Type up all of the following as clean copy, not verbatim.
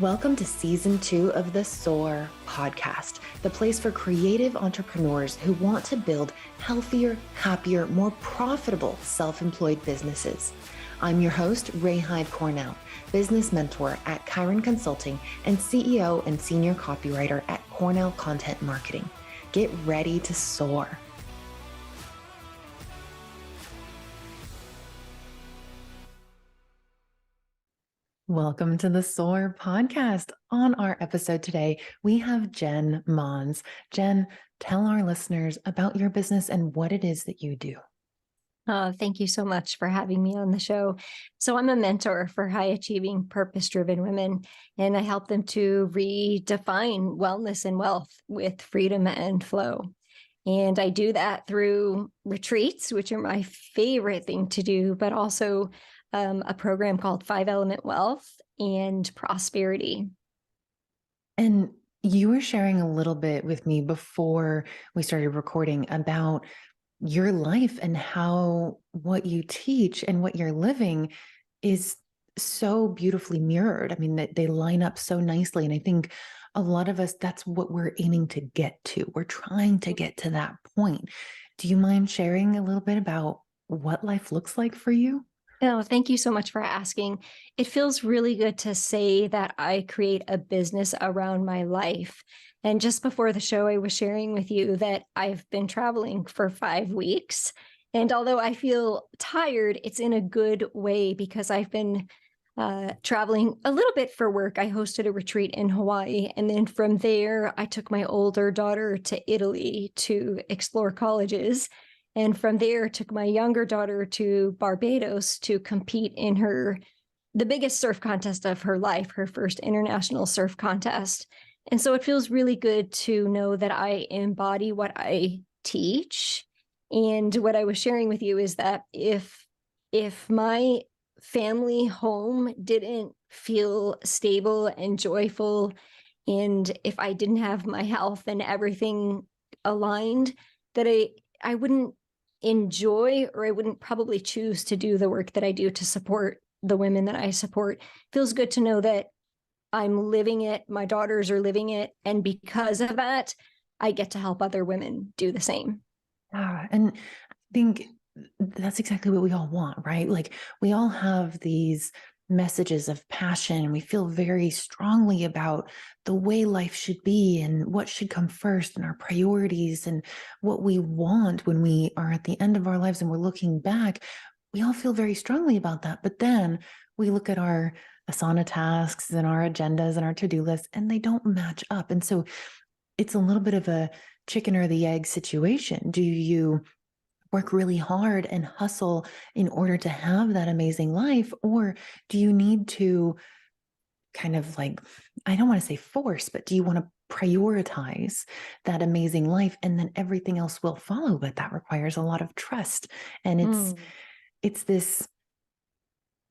Welcome to Season 2 of the SOAR podcast, the place for creative entrepreneurs who want to build healthier, happier, more profitable self-employed businesses. I'm your host, Ray Hyde Cornell, business mentor at Chiron Consulting and CEO and senior copywriter at Cornell Content Marketing. Get ready to soar. Welcome to the SOAR podcast. On our episode today, we have Jen Mons. Jen, tell our listeners about your business and what it is that you do. Thank you so much for having me on the show. So I'm a mentor for high-achieving, purpose-driven women, and I help them to redefine wellness and wealth with freedom and flow. And I do that through retreats, which are my favorite thing to do, but also a program called 5-Element Wealth and Prosperity. And you were sharing a little bit with me before we started recording about your life and how what you teach and what you're living is so beautifully mirrored. I mean, they line up so nicely. And I think a lot of us, that's what we're aiming to get to. We're trying to get to that point. Do you mind sharing a little bit about what life looks like for you? Oh, thank you so much for asking. It feels really good to say that I create a business around my life. And just before the show, I was sharing with you that I've been traveling for 5 weeks. And although I feel tired, it's in a good way because I've been traveling a little bit for work. I hosted a retreat in Hawaii. And then from there, I took my older daughter to Italy to explore colleges. And from there, took my younger daughter to Barbados to compete in the biggest surf contest of her life, her first international surf contest. And so it feels really good to know that I embody what I teach. And what I was sharing with you is that if my family home didn't feel stable and joyful, and if I didn't have my health and everything aligned, that I wouldn't enjoy, or I wouldn't probably choose to do the work that I do to support the women that I support. Feels good to know that I'm living it, my daughters are living it, and because of that, I get to help other women do the same. And I think that's exactly what we all want, right? Like we all have these messages of passion and we feel very strongly about the way life should be and what should come first and our priorities and what we want when we are at the end of our lives and we're looking back. We all feel very strongly about that. But then we look at our Asana tasks and our agendas and our to-do lists and they don't match up. And so it's a little bit of a chicken or the egg situation. Do you work really hard and hustle in order to have that amazing life? Or do you need to kind of like, I don't want to say force, but do you want to prioritize that amazing life and then everything else will follow? But that requires a lot of trust. And it's this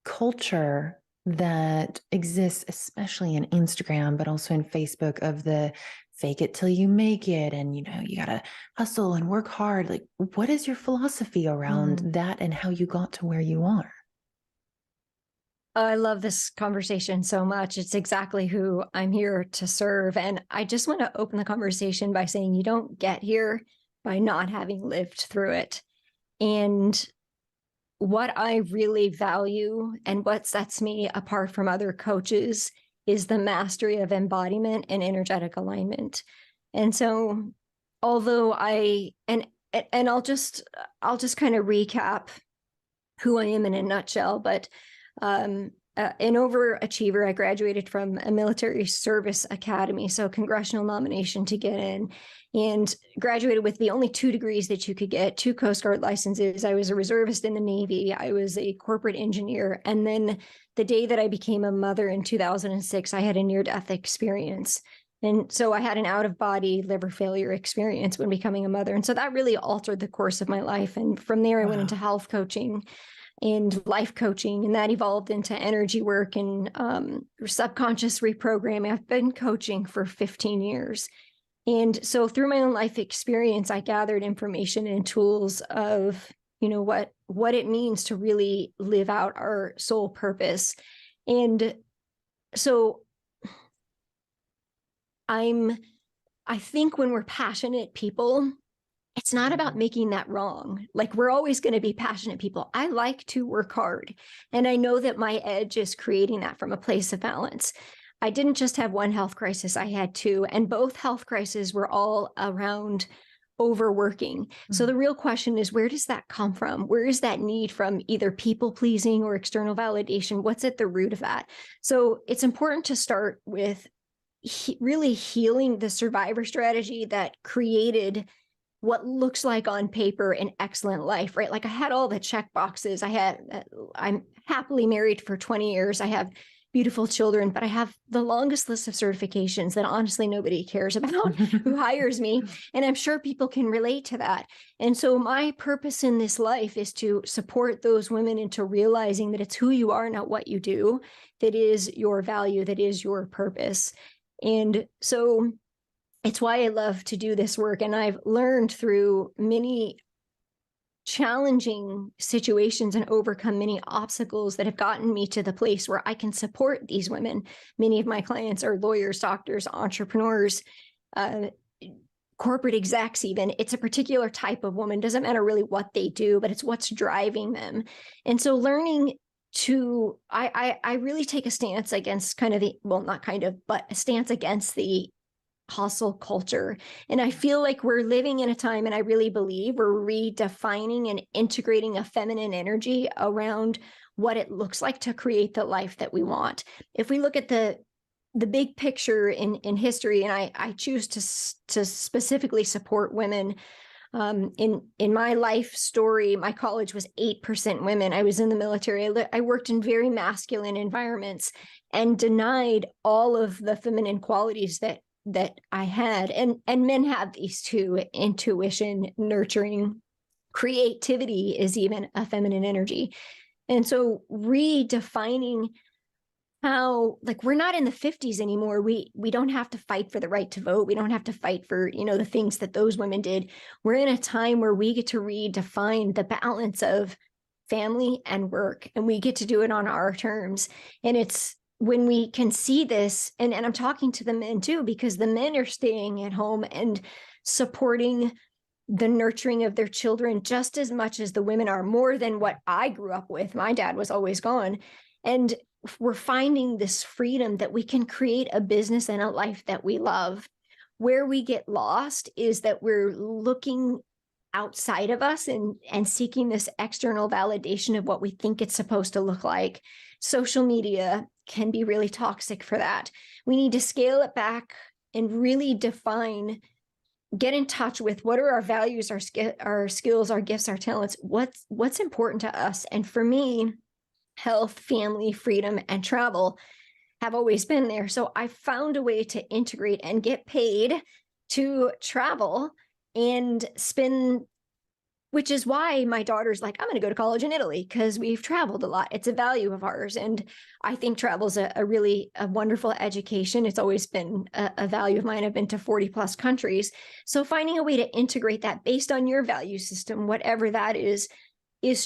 culture that exists, especially in Instagram, but also in Facebook, of the fake it till you make it. And, you got to hustle and work hard. Like, what is your philosophy around that and how you got to where you are? I love this conversation so much. It's exactly who I'm here to serve. And I just want to open the conversation by saying you don't get here by not having lived through it. And what I really value and what sets me apart from other coaches is the mastery of embodiment and energetic alignment. And so, although I'll just kind of recap who I am in a nutshell, but an overachiever. I graduated from a military service academy, so congressional nomination to get in, and graduated with the only 2 degrees that you could get, 2 Coast Guard licenses. I was a reservist in the Navy. I was a corporate engineer. And then the day that I became a mother in 2006, I had a near-death experience. And so I had an out-of-body liver failure experience when becoming a mother. And so that really altered the course of my life. And from there, I went into health coaching and life coaching, and that evolved into energy work and subconscious reprogramming. I've been coaching for 15 years. And so through my own life experience, I gathered information and tools of, what it means to really live out our soul purpose. And so I think when we're passionate people, it's not about making that wrong. Like, we're always going to be passionate people. I like to work hard. And I know that my edge is creating that from a place of balance. I didn't just have one health crisis, I had two. And both health crises were all around overworking. So the real question is, where does that come from? Where is that need from, either people pleasing or external validation? What's at the root of that? So it's important to start with really healing the survivor strategy that created what looks like on paper an excellent life, right? Like, I had all the check boxes. I'm happily married for 20 years. I have beautiful children, but I have the longest list of certifications that honestly nobody cares about who hires me. And I'm sure people can relate to that. And so my purpose in this life is to support those women into realizing that it's who you are, not what you do, that is your value, that is your purpose. And so it's why I love to do this work. And I've learned through many challenging situations and overcome many obstacles that have gotten me to the place where I can support these women. Many of my clients are lawyers, doctors, entrepreneurs, corporate execs even. It's a particular type of woman. Doesn't matter really what they do, but it's what's driving them. And so learning to, I really take a stance against but a stance against the hustle culture. And I feel like we're living in a time, and I really believe we're redefining and integrating a feminine energy around what it looks like to create the life that we want. If we look at the big picture in history, and I choose to specifically support women. In my life story, my college was 8% women. I was in the military. I worked in very masculine environments and denied all of the feminine qualities that I had. And men have these too: intuition, nurturing, creativity is even a feminine energy. And so redefining how, like, we're not in the 50s anymore. We don't have to fight for the right to vote. We don't have to fight for, the things that those women did. We're in a time where we get to redefine the balance of family and work, and we get to do it on our terms. And it's when we can see this, and I'm talking to the men too, because the men are staying at home and supporting the nurturing of their children just as much as the women are, more than what I grew up with. My dad was always gone. And we're finding this freedom that we can create a business and a life that we love. Where we get lost is that we're looking outside of us and seeking this external validation of what we think it's supposed to look like. Social media can be really toxic for that. We need to scale it back and really define, get in touch with what are our values, our skills, our gifts, our talents, what's important to us. And for me, health, family, freedom, and travel have always been there. So I found a way to integrate and get paid to travel and spend, which is why my daughter's like, I'm going to go to college in Italy because we've traveled a lot. It's a value of ours. And I think travel is a really wonderful education. It's always been a value of mine. I've been to 40 plus countries. So finding a way to integrate that based on your value system, whatever that is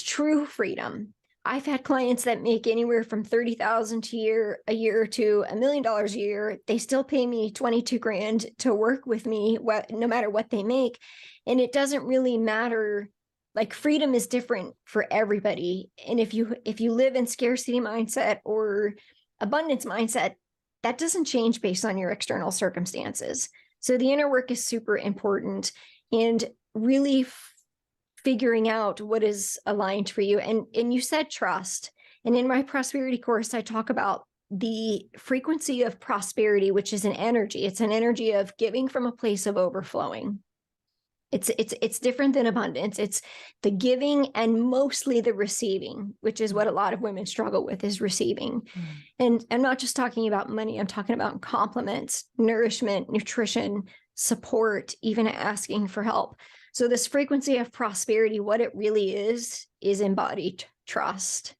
true freedom. I've had clients that make anywhere from $30,000 a year to $1 million a year. They still pay me 22 grand to work with me, no matter what they make. And it doesn't really matter. Like, freedom is different for everybody. And if you live in scarcity mindset or abundance mindset, that doesn't change based on your external circumstances. So the inner work is super important, and really figuring out what is aligned for you. And you said trust. And in my prosperity course, I talk about the frequency of prosperity, which is an energy. It's an energy of giving from a place of overflowing. It's different than abundance. It's the giving and mostly the receiving, which is what a lot of women struggle with, is receiving. And I'm not just talking about money. I'm talking about compliments, nourishment, nutrition, support, even asking for help. So this frequency of prosperity, what it really is embodied trust.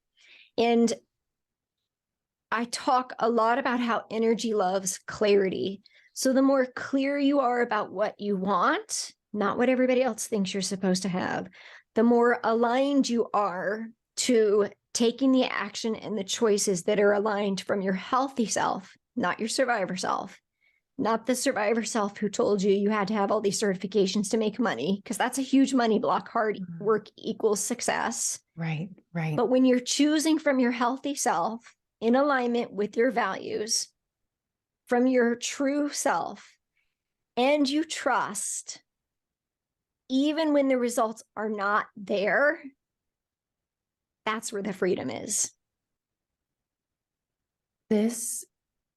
And I talk a lot about how energy loves clarity. So the more clear you are about what you want, not what everybody else thinks you're supposed to have, the more aligned you are to taking the action and the choices that are aligned from your healthy self, not your survivor self, not the survivor self who told you you had to have all these certifications to make money, because that's a huge money block. Hard work equals success. Right, right. But when you're choosing from your healthy self in alignment with your values, from your true self, and you trust, even when the results are not there, that's where the freedom is. This,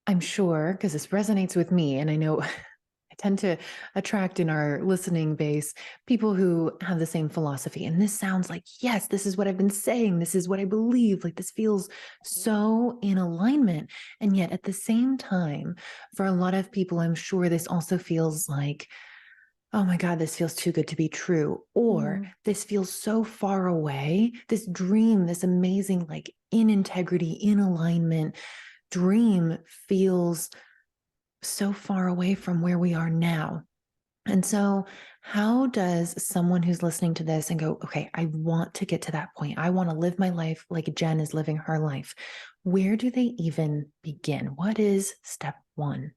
I'm sure, because this resonates with me, and I know I tend to attract in our listening base people who have the same philosophy. And this sounds like, yes, this is what I've been saying. This is what I believe. Like, this feels so in alignment. And yet at the same time, for a lot of people, I'm sure this also feels like, oh my God, this feels too good to be true. Or this feels so far away. This dream, this amazing, like in integrity, in alignment dream feels so far away from where we are now. And so, how does someone who's listening to this and go, okay, I want to get to that point. I want to live my life like Jen is living her life. Where do they even begin? What is step one?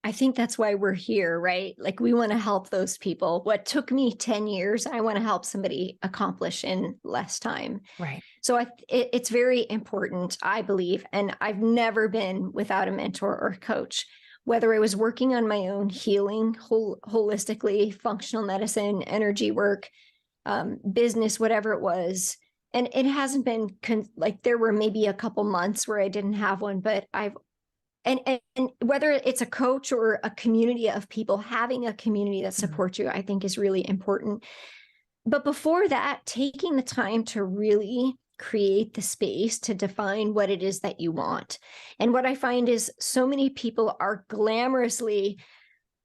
I think that's why we're here, right? Like, we want to help those people. What took me 10 years, I want to help somebody accomplish in less time. Right. So it's very important, I believe. And I've never been without a mentor or coach, whether I was working on my own healing, holistically, functional medicine, energy work, business, whatever it was. And it hasn't been like, there were maybe a couple months where I didn't have one, but and whether it's a coach or a community of people, having a community that supports you, I think is really important. But before that, taking the time to really create the space to define what it is that you want. And what I find is so many people are glamorously,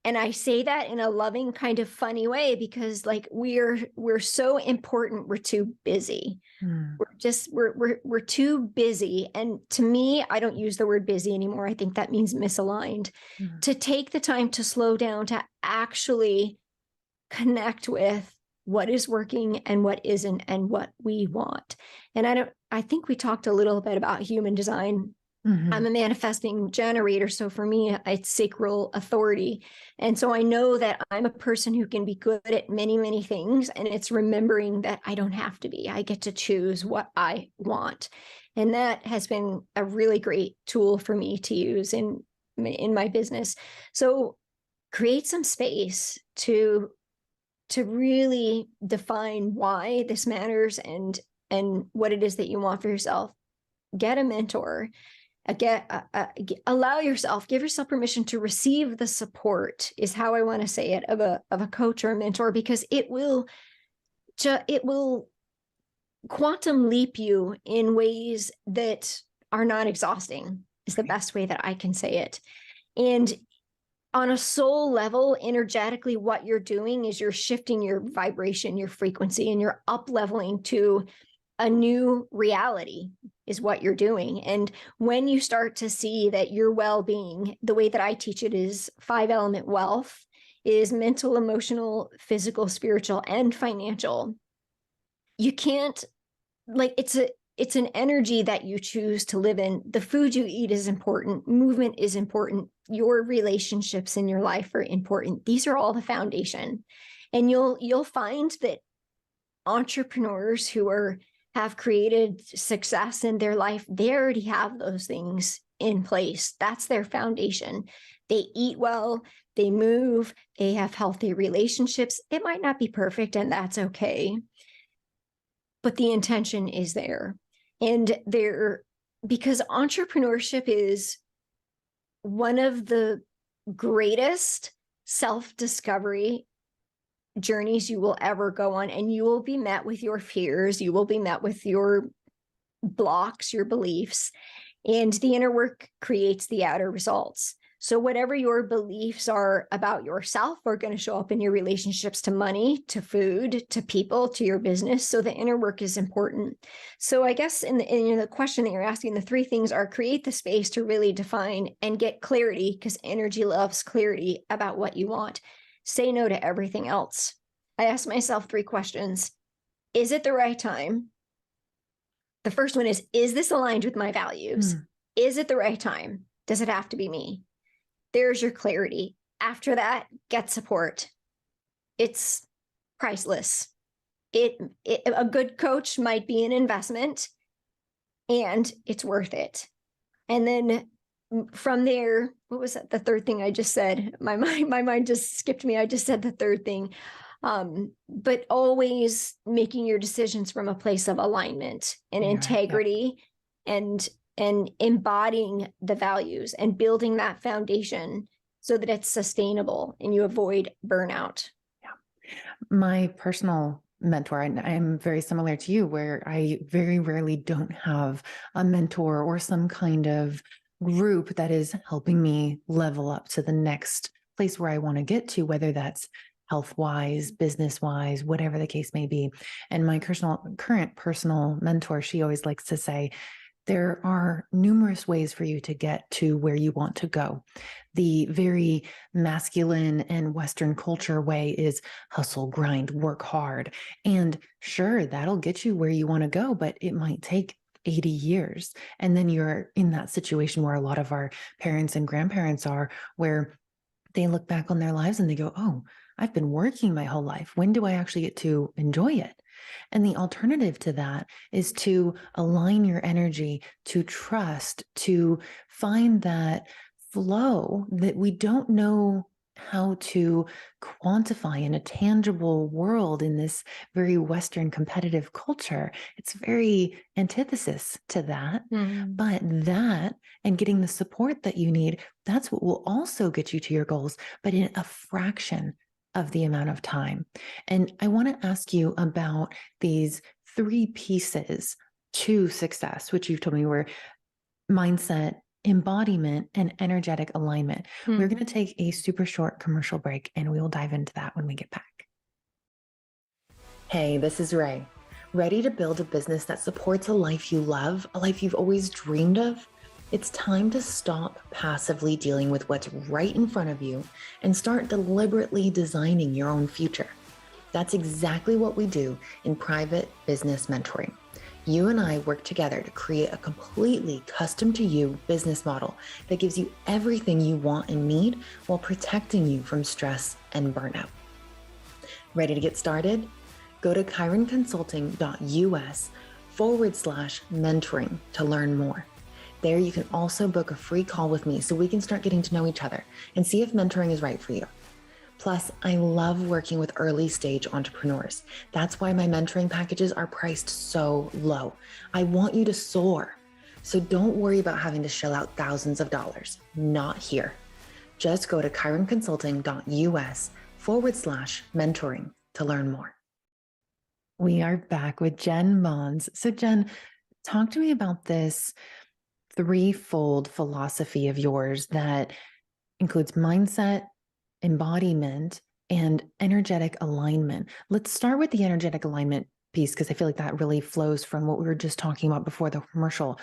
and I say that in a loving kind of funny way, because like we're so important, we're too busy. We're too busy. And to me, I don't use the word busy anymore. I think that means misaligned. To take the time to slow down, to actually connect with what is working and what isn't, and what we want. And I think we talked a little bit about human design. I'm a manifesting generator. So for me, it's sacral authority. And so I know that I'm a person who can be good at many, many things. And it's remembering that I don't have to be. I get to choose what I want. And that has been a really great tool for me to use in my business. So create some space to really define why this matters and what it is that you want for yourself. Get a mentor. Allow yourself, give yourself permission to receive the support, is how I want to say it, of a coach or a mentor, because it will quantum leap you in ways that are not exhausting, is the best way that I can say it. And on a soul level, energetically, what you're doing is you're shifting your vibration, your frequency, and you're up leveling to a new reality is what you're doing. And when you start to see that your well-being, the way that I teach it is 5-element wealth, is mental, emotional, physical, spiritual, and financial. You can't, like, it's an energy that you choose to live in. The food you eat is important. Movement is important. Your relationships in your life are important. These are all the foundation. And you'll find that entrepreneurs who have created success in their life, they already have those things in place. That's their foundation. They eat well, they move, they have healthy relationships. It might not be perfect, and that's okay. But the intention is there. And because entrepreneurship is one of the greatest self-discovery journeys you will ever go on. And you will be met with your fears. You will be met with your blocks, your beliefs, and the inner work creates the outer results. So whatever your beliefs are about yourself are going to show up in your relationships to money, to food, to people, to your business. So the inner work is important. So I guess in the question that you're asking, the three things are: create the space to really define and get clarity, because energy loves clarity about what you want. Say no to everything else. I asked myself 3 questions. Is it the right time? The first one is this aligned with my values? Is it the right time? Does it have to be me? there's your clarity. After that, get support. It's priceless. A good coach might be an investment, and it's worth it. And then from there, what was that? The third thing I just said, my mind just skipped me. I just said the third thing. But always making your decisions from a place of alignment and integrity, and embodying the values and building that foundation so that it's sustainable and you avoid burnout. Yeah. My personal mentor, and I am very similar to you, where I very rarely don't have a mentor or some kind of group that is helping me level up to the next place where I want to get to, whether that's health-wise, business-wise, whatever the case may be. And my current personal mentor, she always likes to say, there are numerous ways for you to get to where you want to go. The very masculine and Western culture way is hustle, grind, work hard. And sure, that'll get you where you want to go, but it might take 80 years. And then you're in that situation where a lot of our parents and grandparents are, where they look back on their lives and they go, oh, I've been working my whole life. When do I actually get to enjoy it? And the alternative to that is to align your energy, to trust, to find that flow that we don't know how to quantify in a tangible world in this very Western competitive culture. It's very antithesis to that. But that, and getting the support that you need, that's what will also get you to your goals, but in a fraction of the amount of time. And I want to ask you about these 3 pieces to success, which you've told me were mindset, embodiment, and energetic alignment. We're going to take a super short commercial break, and we will dive into that when we get back. Hey, this is Ray. Ready to build a business that supports a life you love, a life you've always dreamed of? It's time to stop passively dealing with what's right in front of you and start deliberately designing your own future. That's exactly what we do in private business mentoring. You and I work together to create a completely custom to you business model that gives you everything you want and need while protecting you from stress and burnout. Ready to get started? Go to chironconsulting.us/mentoring to learn more. There you can also book a free call with me so we can start getting to know each other and see if mentoring is right for you. Plus, I love working with early stage entrepreneurs. That's why my mentoring packages are priced so low. I want you to soar. So don't worry about having to shell out thousands of dollars. Not here. Just go to chironconsulting.us/mentoring to learn more. We are back with Jen Mons. So Jen, talk to me about this threefold philosophy of yours that includes mindset, embodiment, and energetic alignment. Let's start with the energetic alignment piece, because I feel like that really flows from what we were just talking about before the commercial.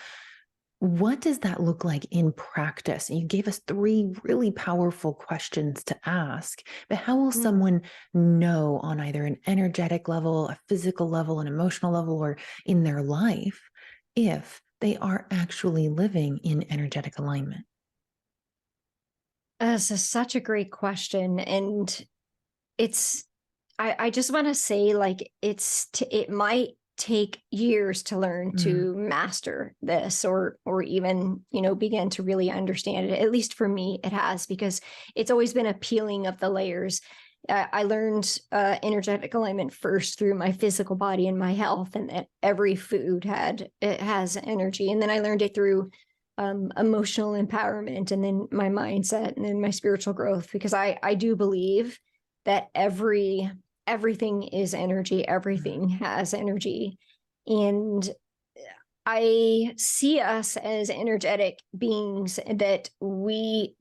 What does that look like in practice? And you gave us 3 really powerful questions to ask, but how will someone know on either an energetic level, a physical level, an emotional level, or in their life if they are actually living in energetic alignment? This is such a great question. And I just want to say, like, it might take years to learn to master this, or even, begin to really understand it. At least for me, it has, because it's always been a peeling of the layers. I learned energetic alignment first through my physical body and my health, and that every food has energy. And then I learned it through emotional empowerment, and then my mindset, and then my spiritual growth, because I do believe that everything is energy, everything has energy. And I see us as energetic beings that we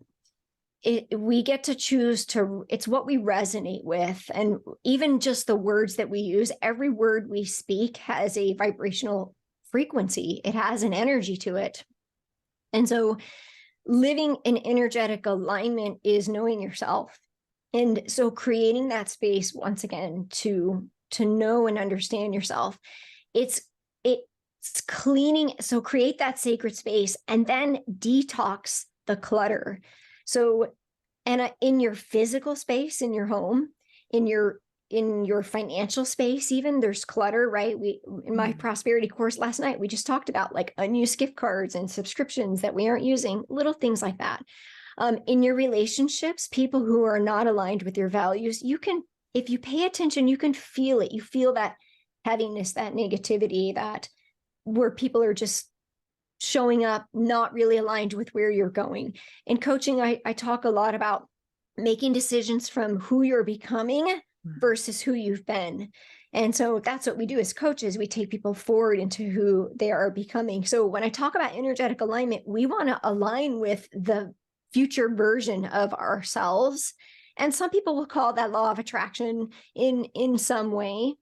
get to choose it's what we resonate with. And even just the words that we use, every word we speak has a vibrational frequency. It has an energy to it. And so living in energetic alignment is knowing yourself. And so creating that space, once again, to know and understand yourself, it's cleaning. So create that sacred space and then detox the clutter. So, and in your physical space, in your home, in your financial space, even there's clutter, right? In my prosperity course last night, we just talked about like unused gift cards and subscriptions that we aren't using, little things like that. In your relationships, people who are not aligned with your values, you can, if you pay attention, you can feel it. You feel that heaviness, that negativity, that where people are just showing up not really aligned with where you're going. In coaching, I talk a lot about making decisions from who you're becoming versus who you've been. And so that's what we do as coaches. We take people forward into who they are becoming. So when I talk about energetic alignment, we want to align with the future version of ourselves. And some people will call that law of attraction in some way.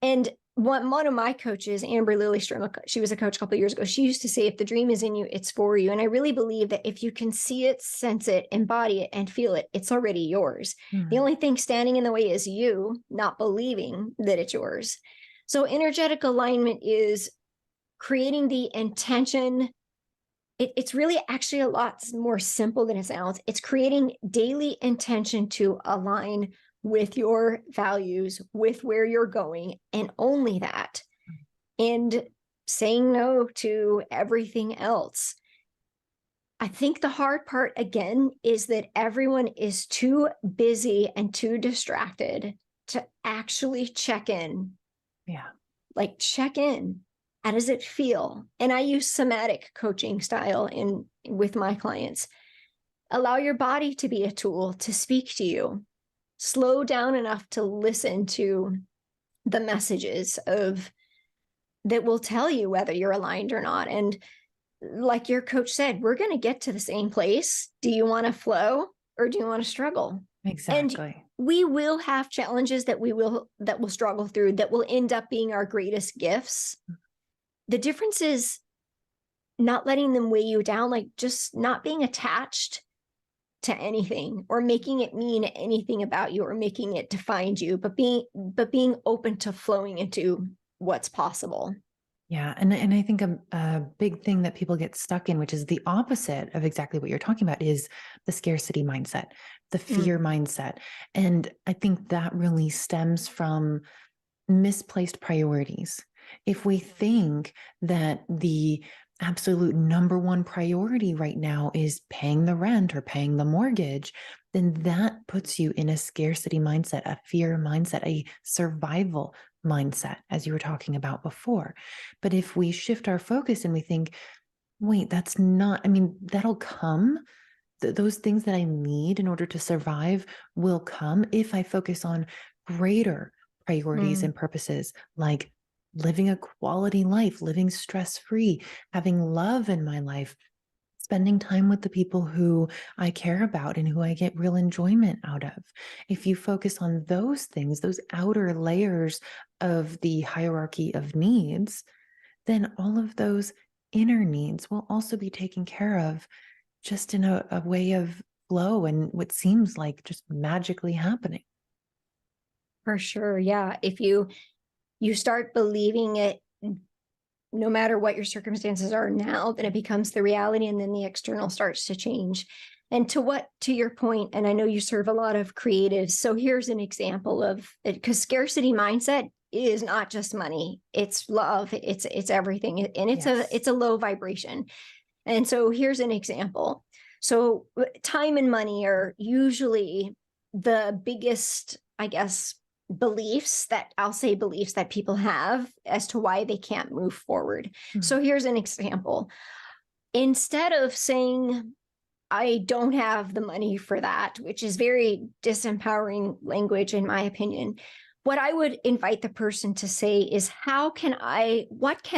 And one of my coaches, Amber Lillystrom, she was a coach a couple of years ago. She used to say, if the dream is in you, it's for you. And I really believe that if you can see it, sense it, embody it, and feel it, it's already yours. The only thing standing in the way is you not believing that it's yours. So energetic alignment is creating the intention. It's really actually a lot more simple than it sounds. It's creating daily intention to align with your values, with where you're going, and only that. And saying no to everything else. I think the hard part, again, is that everyone is too busy and too distracted to actually check in. Yeah. Like check in. How does it feel? And I use somatic coaching style with my clients. Allow your body to be a tool to speak to you. Slow down enough to listen to the messages that will tell you whether you're aligned or not. And like your coach said, we're going to get to the same place. Do you want to flow or do you want to struggle? Exactly. And we will have challenges that we'll struggle through that will end up being our greatest gifts. The difference is not letting them weigh you down, like just not being attached to anything or making it mean anything about you or making it define you, but being open to flowing into what's possible. Yeah. And I think a big thing that people get stuck in, which is the opposite of exactly what you're talking about, is the scarcity mindset, the fear mindset. And I think that really stems from misplaced priorities. If we think that the absolute number one priority right now is paying the rent or paying the mortgage, then that puts you in a scarcity mindset, a fear mindset, a survival mindset, as you were talking about before. But if we shift our focus and we think, wait, that's not, I mean, that'll come. Those things that I need in order to survive will come if I focus on greater priorities and purposes, like living a quality life, living stress-free, having love in my life, spending time with the people who I care about and who I get real enjoyment out of. If you focus on those things, those outer layers of the hierarchy of needs, then all of those inner needs will also be taken care of just in a way of flow and what seems like just magically happening. For sure. Yeah. If you start believing it, no matter what your circumstances are now, then it becomes the reality, and then the external starts to change. And to your point, and I know you serve a lot of creatives. So here's an example of it, because scarcity mindset is not just money, it's love, it's everything. And it's a low vibration. And so here's an example. So time and money are usually the biggest, I guess, beliefs that people have as to why they can't move forward. So here's an example. Instead of saying, I don't have the money for that, which is very disempowering language, in my opinion, what I would invite the person to say is, what can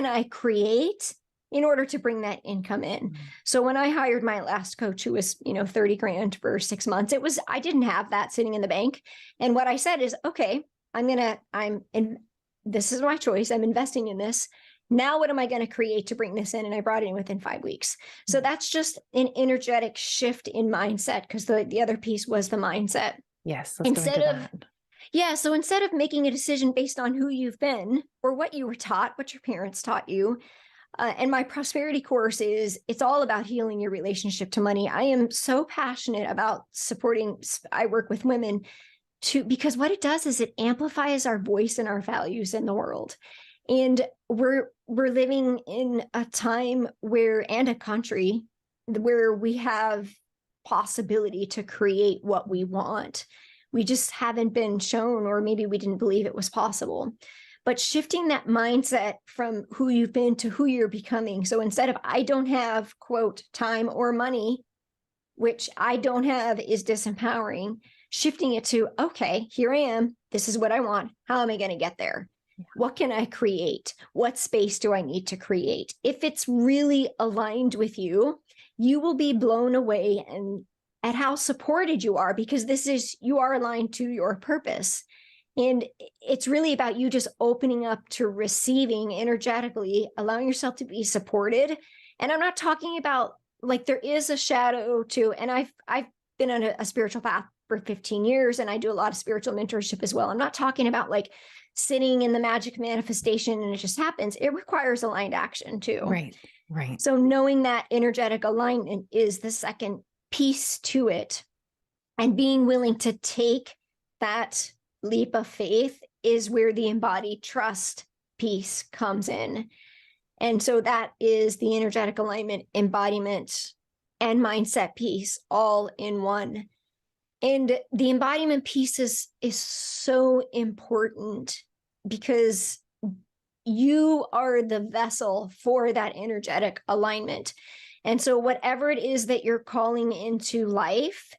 I create in order to bring that income in? So when I hired my last coach, who was, $30,000 for 6 months, I didn't have that sitting in the bank. And what I said is, okay, this is my choice. I'm investing in this. Now, what am I going to create to bring this in? And I brought it in within 5 weeks. So that's just an energetic shift in mindset, because the other piece was the mindset. Yes. Let's go into that. Yeah. So instead of making a decision based on who you've been or what you were taught, what your parents taught you, And my prosperity course it's all about healing your relationship to money. I am so passionate about supporting, I work with women because what it does is it amplifies our voice and our values in the world. And we're living in a time and a country where we have possibility to create what we want. We just haven't been shown, or maybe we didn't believe it was possible. But shifting that mindset from who you've been to who you're becoming. So instead of, I don't have, quote, time or money, which I don't have is disempowering, shifting it to, okay, here I am. This is what I want. How am I going to get there? Yeah. What can I create? What space do I need to create? If it's really aligned with you, you will be blown away and at how supported you are, because you are aligned to your purpose. And it's really about you just opening up to receiving energetically, allowing yourself to be supported. And I'm not talking about, like, there is a shadow too. And I've been on a spiritual path for 15 years, and I do a lot of spiritual mentorship as well. I'm not talking about like sitting in the magic manifestation and it just happens. It requires aligned action too. Right. Right. So knowing that energetic alignment is the second piece to it, and being willing to take that leap of faith is where the embodied trust piece comes in. And so that is the energetic alignment, embodiment, and mindset piece all in one. And the embodiment piece is so important because you are the vessel for that energetic alignment. And so whatever it is that you're calling into life,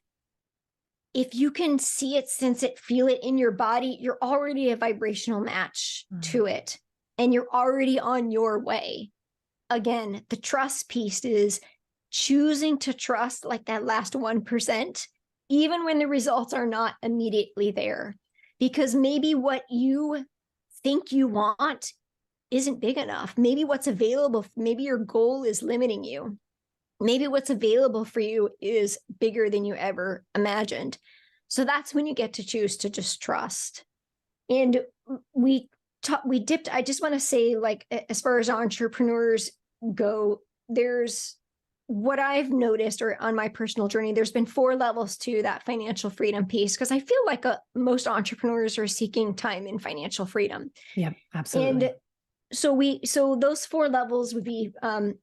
if you can see it, sense it, feel it in your body, you're already a vibrational match to it, and you're already on your way. Again, the trust piece is choosing to trust, like that last 1%, even when the results are not immediately there, because maybe what you think you want isn't big enough. Maybe what's available, maybe your goal is limiting you. Maybe what's available for you is bigger than you ever imagined. So that's when you get to choose to just trust. And we dipped, I just want to say, like, as far as entrepreneurs go, there's what I've noticed, or on my personal journey, there's been 4 levels to that financial freedom piece, because I feel like most entrepreneurs are seeking time in financial freedom. Yeah, absolutely. And so those 4 levels would be,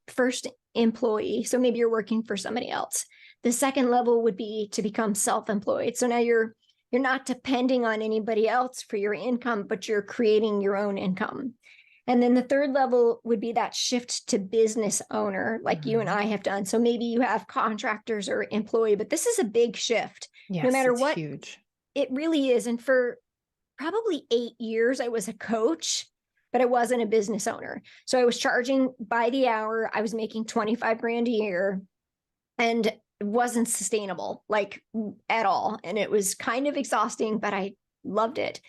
first, employee. So maybe you're working for somebody else. The second level would be to become self-employed. So now you're not depending on anybody else for your income, but you're creating your own income. And then the third level would be that shift to business owner, like you and I have done. So maybe you have contractors or employee, but this is a big shift. Yes, no matter what, huge. It really is. And for probably 8 years, I was a coach, but I wasn't a business owner. So I was charging by the hour. I was making 25 grand a year, and it wasn't sustainable, like, at all. And it was kind of exhausting, but I loved it.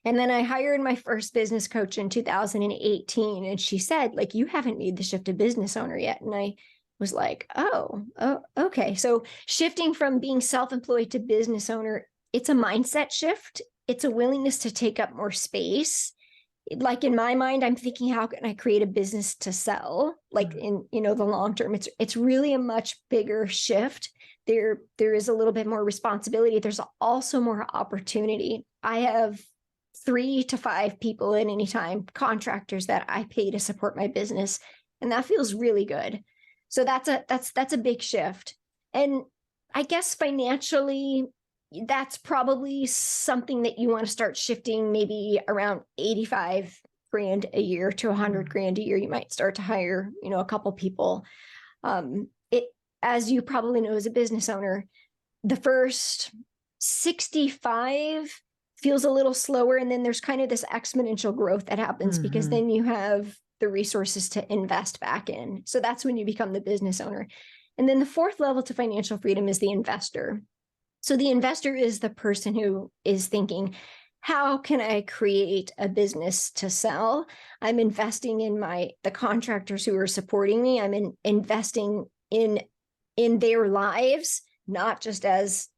And then I hired my first business coach in 2018. And she said, like, you haven't made the shift to business owner yet. And I was like, oh, okay. So shifting from being self-employed to business owner, it's a mindset shift. It's a willingness to take up more space. Like, in my mind, I'm thinking, how can I create a business to sell? Like, in, the long term, it's really a much bigger shift. There is a little bit more responsibility. There's also more opportunity. I have 3 to 5 people at any time, contractors that I pay to support my business. And that feels really good. So that's a big shift. And I guess financially, that's probably something that you want to start shifting, maybe around 85 grand a year to 100 grand a year. You might start to hire, a couple people. As you probably know, as a business owner, the first 65 feels a little slower. And then there's kind of this exponential growth that happens, because then you have the resources to invest back in. So that's when you become the business owner. And then the 4th level to financial freedom is the investor. So the investor is the person who is thinking, how can I create a business to sell? I'm investing in the contractors who are supporting me. I'm investing in their lives, not just as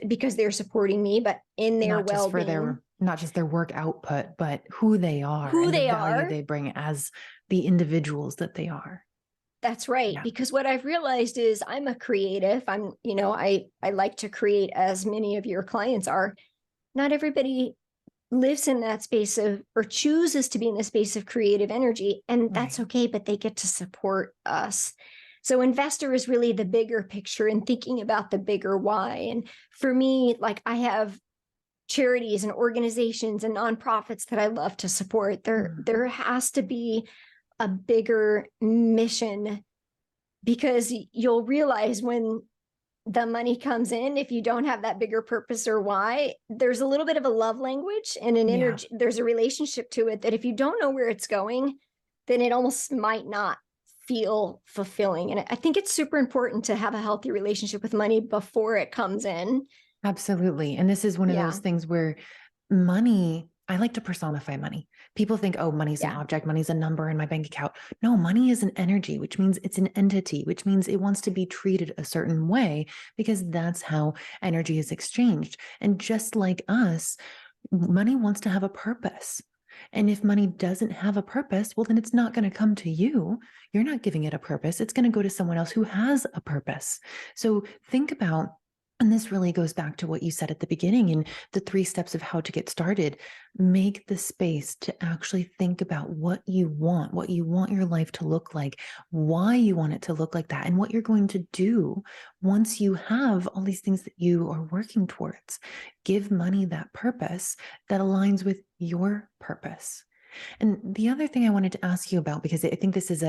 because they're supporting me, but in their well-being. Not just their work output, but who they are who and the they value are. they bring as the individuals that they are. That's right. Yeah. Because what I've realized is I'm a creative. I like to create, as many of your clients are. Not everybody lives in that space of, or chooses to be in the space of creative energy. And that's Right. okay, but they get to support us. So investor is really the bigger picture and thinking about the bigger why. And for me, like, I have charities and organizations and nonprofits that I love to support. There has to be a bigger mission, because you'll realize when the money comes in, if you don't have that bigger purpose or why, there's a little bit of a love language and an energy, there's a relationship to it that if you don't know where it's going, then it almost might not feel fulfilling. And I think it's super important to have a healthy relationship with money before it comes in. Absolutely. And this is one of Yeah. those things where money, I like to personify money. People think, oh, money's an Yeah. object, money's a number in my bank account. No, money is an energy, which means it's an entity, which means it wants to be treated a certain way because that's how energy is exchanged. And just like us, money wants to have a purpose. And if money doesn't have a purpose, well, then it's not going to come to you. You're not giving it a purpose. It's going to go to someone else who has a purpose. So think about, and this really goes back to what you said at the beginning and the 3 steps of how to get started. Make the space to actually think about what you want your life to look like, why you want it to look like that, and what you're going to do once you have all these things that you are working towards. Give money that purpose that aligns with your purpose. And the other thing I wanted to ask you about, because I think this is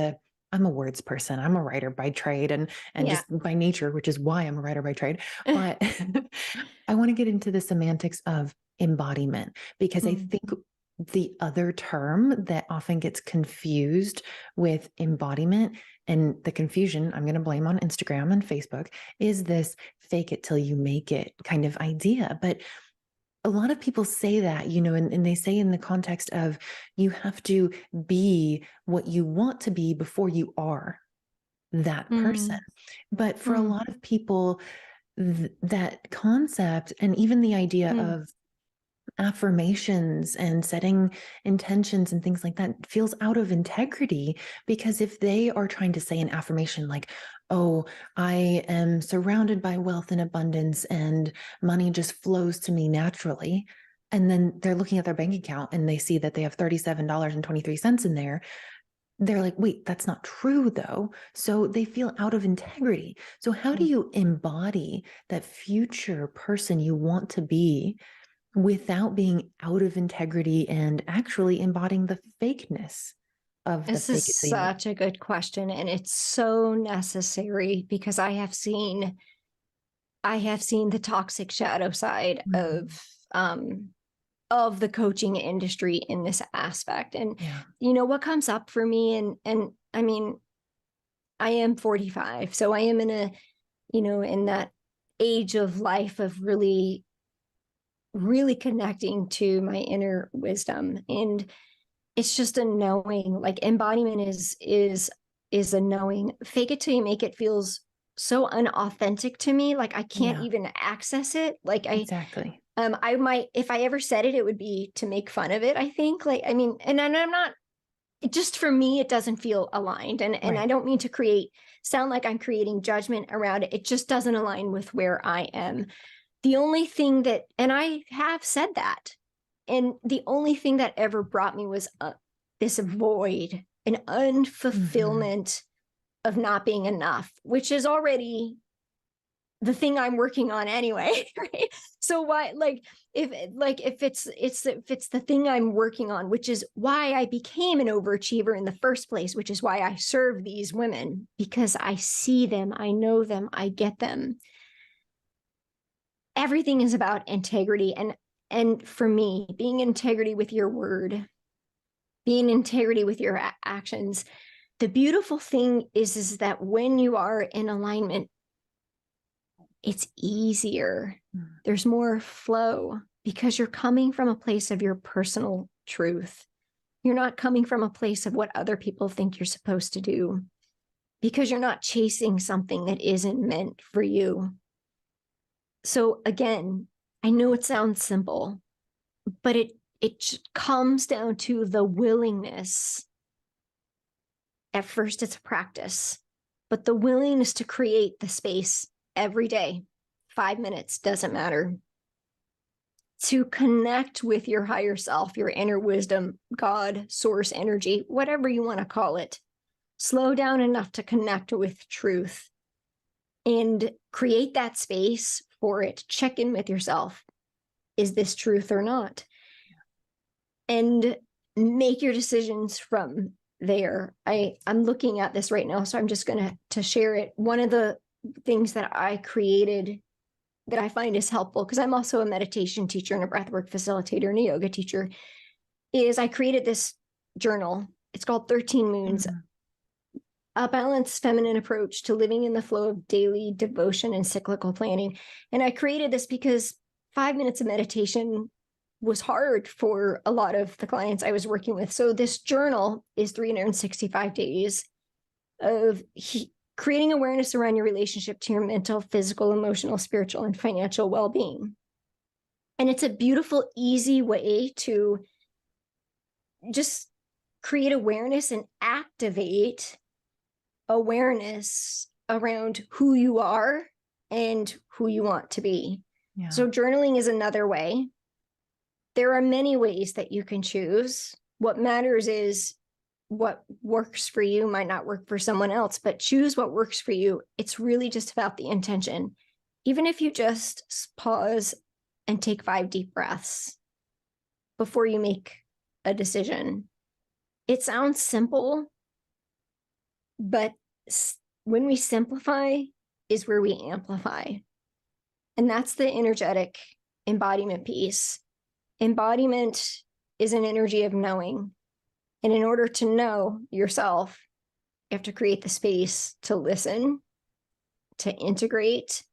I'm a words person. I'm a writer by trade and Yeah. just by nature, which is why I'm a writer by trade. But I want to get into the semantics of embodiment, because I think the other term that often gets confused with embodiment, and the confusion I'm going to blame on Instagram and Facebook, is this fake it till you make it kind of idea. But a lot of people say that, and they say in the context of you have to be what you want to be before you are that person. But for a lot of people, that concept and even the idea of affirmations and setting intentions and things like that feels out of integrity, because if they are trying to say an affirmation like, oh, I am surrounded by wealth and abundance and money just flows to me naturally, and then they're looking at their bank account and they see that they have $37.23 in there, they're like, wait, that's not true though. So they feel out of integrity. So how do you embody that future person you want to be without being out of integrity and actually embodying the fakeness of the This fake is it till you make such a good question, and it's so necessary because I have seen the toxic shadow side it. of the coaching industry in this aspect. And Yeah. what comes up for me, and I mean, I am 45, so I am in that age of life of really connecting to my inner wisdom. And it's just a knowing, like embodiment is a knowing. Fake it till you make it feels so unauthentic to me. Like I can't Yeah, even access it. Like exactly. I might, if I ever said it, it would be to make fun of it, I think. Like, I mean, and I'm not, just for me, it doesn't feel aligned. And I Right. don't mean to sound like I'm creating judgment around it. It just doesn't align with where I am. The only thing that, and I have said that, and the only thing that ever brought me was this void, an unfulfillment of not being enough, which is already the thing I'm working on anyway, right? So why, if it's the thing I'm working on, which is why I became an overachiever in the first place, which is why I serve these women, because I see them, I know them, I get them. Everything is about integrity, and for me, being in integrity with your word, being in integrity with your actions. The beautiful thing is that when you are in alignment, it's easier. There's more flow because you're coming from a place of your personal truth. You're not coming from a place of what other people think you're supposed to do, because you're not chasing something that isn't meant for you. So again, I know it sounds simple, but it comes down to the willingness. At first, it's a practice, but the willingness to create the space every day, 5 minutes, doesn't matter, to connect with your higher self, your inner wisdom, God, source energy, whatever you want to call it. Slow down enough to connect with truth and create that space for it. Check in with yourself. Is this truth or not? And make your decisions from there. I'm looking at this right now, so I'm just going to share it. One of the things that I created that I find is helpful, because I'm also a meditation teacher and a breathwork facilitator and a yoga teacher, is I created this journal. It's called 13 Moons, a balanced feminine approach to living in the flow of daily devotion and cyclical planning. And I created this because 5 minutes of meditation was hard for a lot of the clients I was working with. So this journal is 365 days of creating awareness around your relationship to your mental, physical, emotional, spiritual, and financial well-being. And it's a beautiful, easy way to just create awareness and activate awareness around who you are and who you want to be. Yeah. So journaling is another way. There are many ways that you can choose. What matters is what works for you might not work for someone else, but choose what works for you. It's really just about the intention. Even if you just pause and take 5 deep breaths before you make a decision. It sounds simple, but when we simplify is where we amplify. And that's the energetic embodiment piece. Embodiment is an energy of knowing. And in order to know yourself, you have to create the space to listen, to integrate.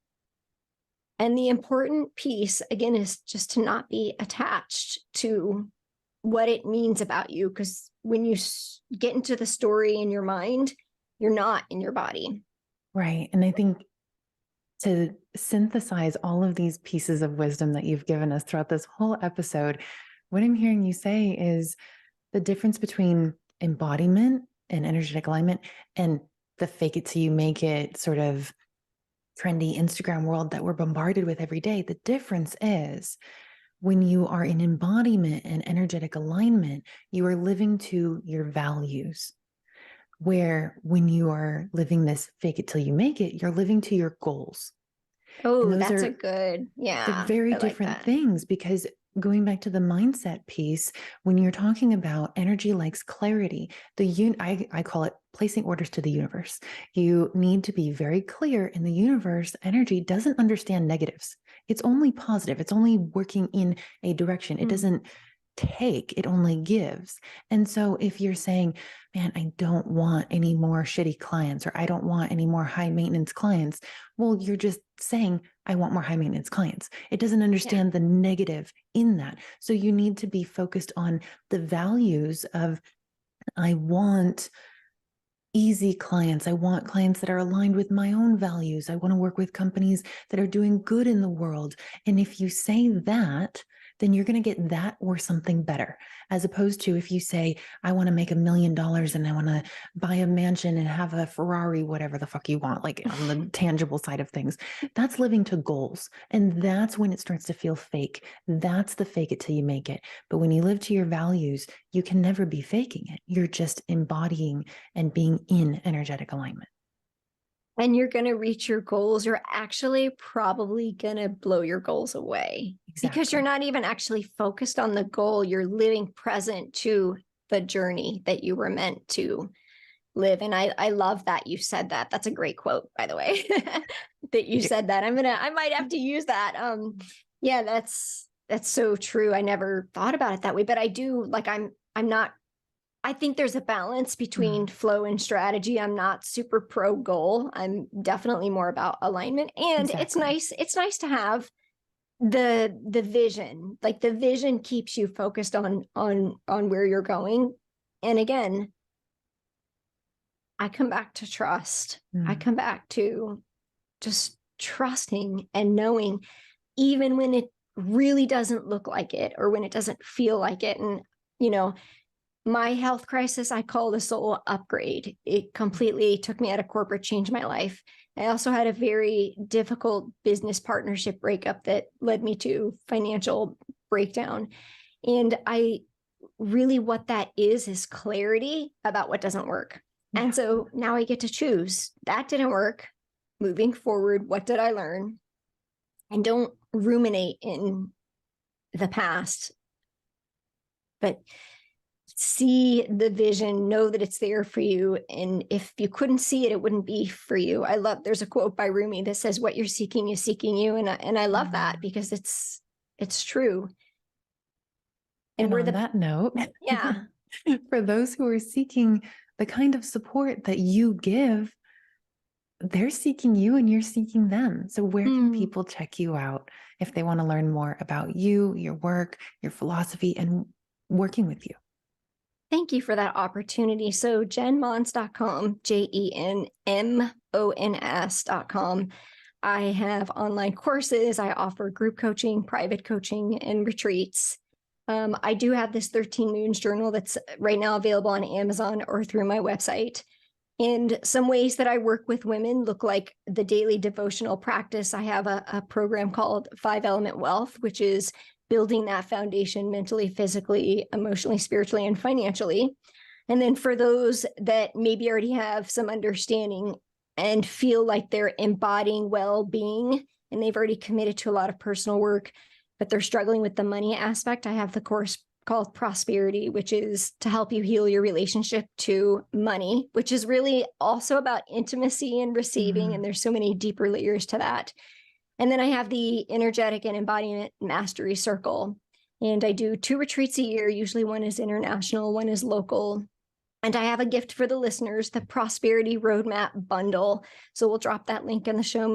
And the important piece, again, is just to not be attached to what it means about you. Because when you get into the story in your mind, you're not in your body. Right. And I think to synthesize all of these pieces of wisdom that you've given us throughout this whole episode, what I'm hearing you say is the difference between embodiment and energetic alignment and the fake it till you make it sort of trendy Instagram world that we're bombarded with every day. The difference is when you are in embodiment and energetic alignment, you are living to your values. Where when you are living this fake it till you make it, you're living to your goals. Oh, that's a good, yeah. They're very different things, because going back to the mindset piece, when you're talking about energy likes clarity, I call it placing orders to the universe. You need to be very clear, in the universe, energy doesn't understand negatives. It's only positive. It's only working in a direction. It doesn't take, it only gives. And so if you're saying, man, I don't want any more shitty clients, or I don't want any more high maintenance clients, well, you're just saying, I want more high maintenance clients. It doesn't understand the negative in that. So you need to be focused on the values of, I want easy clients. I want clients that are aligned with my own values. I want to work with companies that are doing good in the world. And if you say that, then you're going to get that or something better, as opposed to if you say, I want to make $1 million and I want to buy a mansion and have a Ferrari, whatever the fuck you want, like on the tangible side of things. That's living to goals. And that's when it starts to feel fake. That's the fake it till you make it. But when you live to your values, you can never be faking it. You're just embodying and being in energetic alignment. And you're going to reach your goals. You're actually probably going to blow your goals away. Exactly. Because you're not even actually focused on the goal. You're living present to the journey that you were meant to live. And I love that you said that. That's a great quote, by the way, that you said that. I might have to use that. Yeah, that's so true. I never thought about it that way, but I do. Like, I think there's a balance between flow and strategy. I'm not super pro goal. I'm definitely more about alignment. And it's nice to have the vision. Like, the vision keeps you focused on where you're going. And again, I come back to trust. I come back to just trusting and knowing, even when really doesn't look like it or when it doesn't feel like it. And, my health crisis, I call the soul upgrade. It completely took me out of corporate, changed my life. I also had a very difficult business partnership breakup that led me to financial breakdown. And what that is clarity about what doesn't work. Yeah. And so now I get to choose. That didn't work. Moving forward, what did I learn? And don't ruminate in the past, but see the vision, know that it's there for you. And if you couldn't see it, it wouldn't be for you. There's a quote by Rumi that says, what you're seeking is seeking you. And I love that because it's true. And on that note, yeah, for those who are seeking the kind of support that you give, they're seeking you and you're seeking them. So where can people check you out if they want to learn more about you, your work, your philosophy, and working with you? Thank you for that opportunity. So jenmons.com, JENMONS.com. I have online courses. I offer group coaching, private coaching, and retreats. I do have this 13 Moons journal that's right now available on Amazon or through my website. And some ways that I work with women look like the daily devotional practice. I have a program called 5-Element Wealth, which is building that foundation mentally, physically, emotionally, spiritually, and financially. And then for those that maybe already have some understanding and feel like they're embodying well-being and they've already committed to a lot of personal work, but they're struggling with the money aspect, I have the course called Prosperity, which is to help you heal your relationship to money, which is really also about intimacy and receiving. And there's so many deeper layers to that. And then I have the Energetic and Embodiment Mastery Circle. And I do 2 retreats a year. Usually one is international, one is local. And I have a gift for the listeners, the Prosperity Roadmap Bundle. So we'll drop that link in the show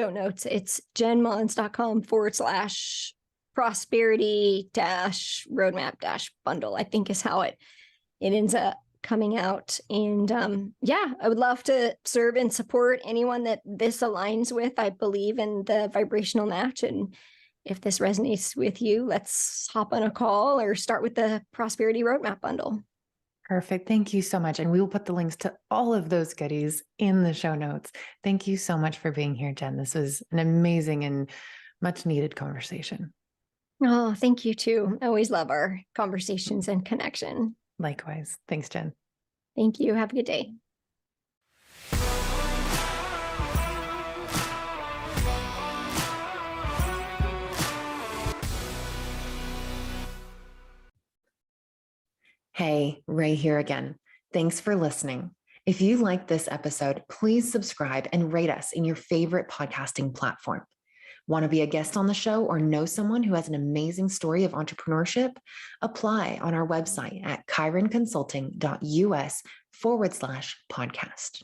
notes. It's jenmons.com/prosperity-roadmap-bundle, I think is how it ends up coming out. And I would love to serve and support anyone that this aligns with. I believe in the vibrational match. And if this resonates with you, let's hop on a call or start with the Prosperity Roadmap Bundle. Perfect. Thank you so much. And we will put the links to all of those goodies in the show notes. Thank you so much for being here, Jen. This was an amazing and much needed conversation. Oh, thank you too. I always love our conversations and connection. Likewise. Thanks, Jen. Thank you. Have a good day. Hey, Ray here again. Thanks for listening. If you liked this episode, please subscribe and rate us in your favorite podcasting platform. Want to be a guest on the show or know someone who has an amazing story of entrepreneurship? Apply on our website at chironconsulting.us/podcast.